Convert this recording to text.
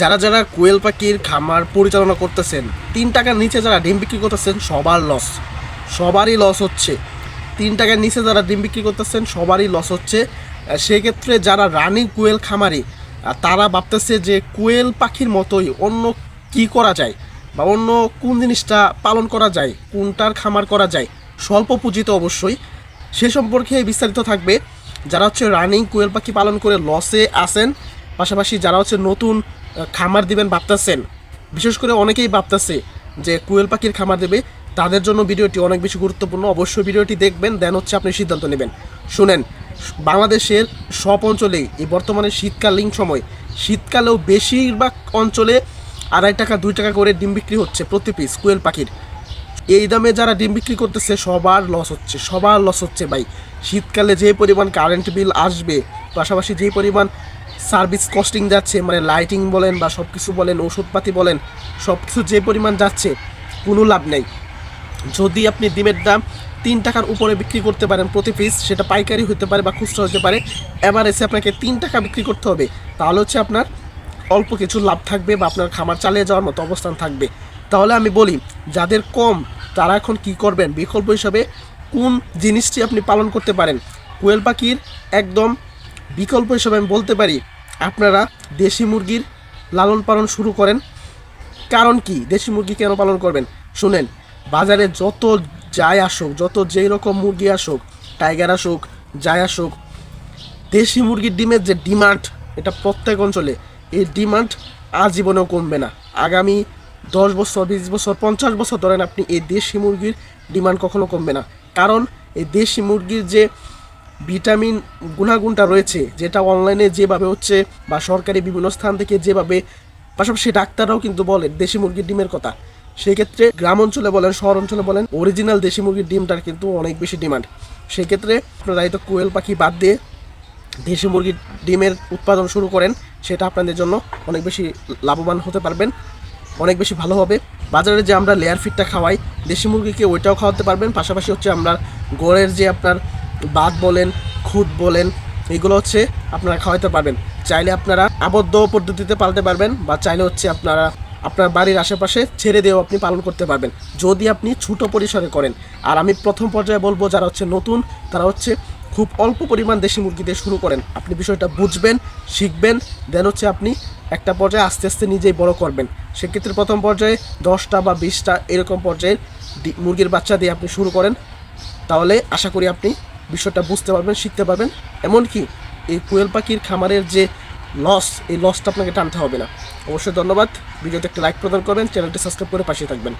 যারা যারা কোয়েল পাখির খামার পরিচালনা করতেছেন, 3 টাকার নিচে যারা ডিম বিক্রি করতেছেন সবার লস, সবারই লস হচ্ছে। 3 টাকার নিচে যারা ডিম বিক্রি করতেছেন সবারই লস হচ্ছে। সেক্ষেত্রে যারা রানিং কোয়েল খামারি তারা ভাবতেছে যে কোয়েল পাখির মতোই অন্য কি করা যায় বা অন্য কোন জিনিসটা পালন করা যায়, কোনটার খামার করা যায় স্বল্প পুঁজিতে অবশ্যই। সে সম্পর্কে বিস্তারিত থাকবে। যারা হচ্ছে রানিং কোয়েল পাখি পালন করে লসে আসেন, পাশাপাশি যারা হচ্ছে নতুন খামার দিবেন ভাবতেছেন, বিশেষ করে অনেকেই ভাবতেছে যে কোয়েল পাখির খামার দেবে, তাদের জন্য ভিডিওটি অনেক বেশি গুরুত্বপূর্ণ। অবশ্যই ভিডিওটি দেখবেন, দেন হচ্ছে আপনি সিদ্ধান্ত নেবেন। শুনেন, বাংলাদেশের সব অঞ্চলেই এই বর্তমানে শীতকালীন সময়, শীতকালেও বেশিরভাগ অঞ্চলে 2.5 টাকা 2 টাকা করে ডিম বিক্রি হচ্ছে প্রতি পিস কোয়েল পাখির। এই দামে যারা ডিম বিক্রি করতেছে সবার লস হচ্ছে, সবার লস হচ্ছে ভাই। শীতকালে যে পরিমাণ কারেন্ট বিল আসবে, পাশাপাশি যেই পরিমাণ সার্ভিস কস্টিং যাচ্ছে, মানে লাইটিং বলেন বা সব কিছু বলেন, ওষুধপাতি বলেন, সব কিছু যে পরিমাণ যাচ্ছে, কোনো লাভ নেই। যদি আপনি ডিমের দাম 3 টাকার উপরে বিক্রি করতে পারেন প্রতি পিস, সেটা পাইকারি হতে পারে বা খুচরা হতে পারে, এবার এসে আপনাকে 3 টাকা বিক্রি করতে হবে, তাহলে হচ্ছে আপনার অল্প কিছু লাভ থাকবে বা আপনার খামার চালিয়ে যাওয়ার মতো অবস্থান থাকবে। তাহলে আমি বলি, যাদের কম তারা এখন কি করবেন, বিকল্প হিসাবে কোন জিনিসটি আপনি পালন করতে পারেন কোয়েল পাখির একদম বিকল্প হিসাবে আমি বলতে পারি, আপনারা দেশি মুরগির লালন পালন শুরু করেন। কারণ কি, দেশি মুরগি কেন পালন করবেন শুনেন, বাজারে যত যাই আসুক, যত যেই রকম মুরগি আসুক, টাইগার আসুক, যাই আসুক, দেশি মুরগির ডিমের যে ডিমান্ড, এটা প্রত্যেক অঞ্চলে, এই ডিমান্ড আজীবনেও কমবে না। আগামী 10 বছর, 20 বছর, 50 বছর ধরেন আপনি এই দেশি মুরগির ডিমান্ড কখনো কমবে না। কারণ এই দেশি মুরগির যে ভিটামিন গুণাগুণটা রয়েছে, যেটা অনলাইনে যেভাবে হচ্ছে বা সরকারি বিভিন্ন স্থান থেকে যেভাবে, পাশাপাশি ডাক্তাররাও কিন্তু বলেন দেশি মুরগির ডিমের কথা। সেই ক্ষেত্রে গ্রাম অঞ্চলে বলেন, শহর অঞ্চলে বলেন, অরিজিনাল দেশি মুরগির ডিমটার কিন্তু অনেক বেশি ডিমান্ড। সেই ক্ষেত্রে আপনারা হয়তো কোয়েল পাখি বাদ দিয়ে দেশি মুরগির ডিমের উৎপাদন শুরু করেন, সেটা আপনাদের জন্য অনেক বেশি লাভবান হতে পারবেন, অনেক বেশি ভালো হবে। বাজারে যে আমরা লেয়ার ফিডটা খাওয়াই দেশি মুরগিকে, ওইটাও খাওয়াতে পারবেন। পাশাপাশি হচ্ছে আমরা গড়ের যে আপনার বাদ বলেন, খুদ বলেন, এগুলো হচ্ছে আপনারা খাওয়াতে পারবেন। চাইলে আপনারা আবদ্ধ পদ্ধতিতে পালতে পারবেন, বা চাইলে হচ্ছে আপনারা আপনার বাড়ির আশেপাশে ছেড়ে দিয়েও আপনি পালন করতে পারবেন, যদি আপনি ছোটো পরিসরে করেন। আর আমি প্রথম পর্যায়ে বলবো, যারা হচ্ছে নতুন, তারা হচ্ছে খুব অল্প পরিমাণ দেশি মুরগি দিয়ে শুরু করেন। আপনি বিষয়টা বুঝবেন, শিখবেন, দেন হচ্ছে আপনি একটা পর্যায়ে আস্তে আস্তে নিজেই বড় করবেন। সেক্ষেত্রে প্রথম পর্যায়ে 10টা বা 20টা এরকম পর্যায়ে মুরগির বাচ্চা দিয়ে আপনি শুরু করেন, তাহলে আশা করি আপনি বিষয়টা বুঝতে পারবেন, শিখতে পারবেন। এমনকি এই কোয়েল পাখির খামারের যে লস, এই লসটা আপনাকে টানতে হবে না। অবশ্যই ধন্যবাদ। ভিডিওতে একটা লাইক প্রদান করবেন, চ্যানেলটি সাবস্ক্রাইব করে পাশে থাকবেন।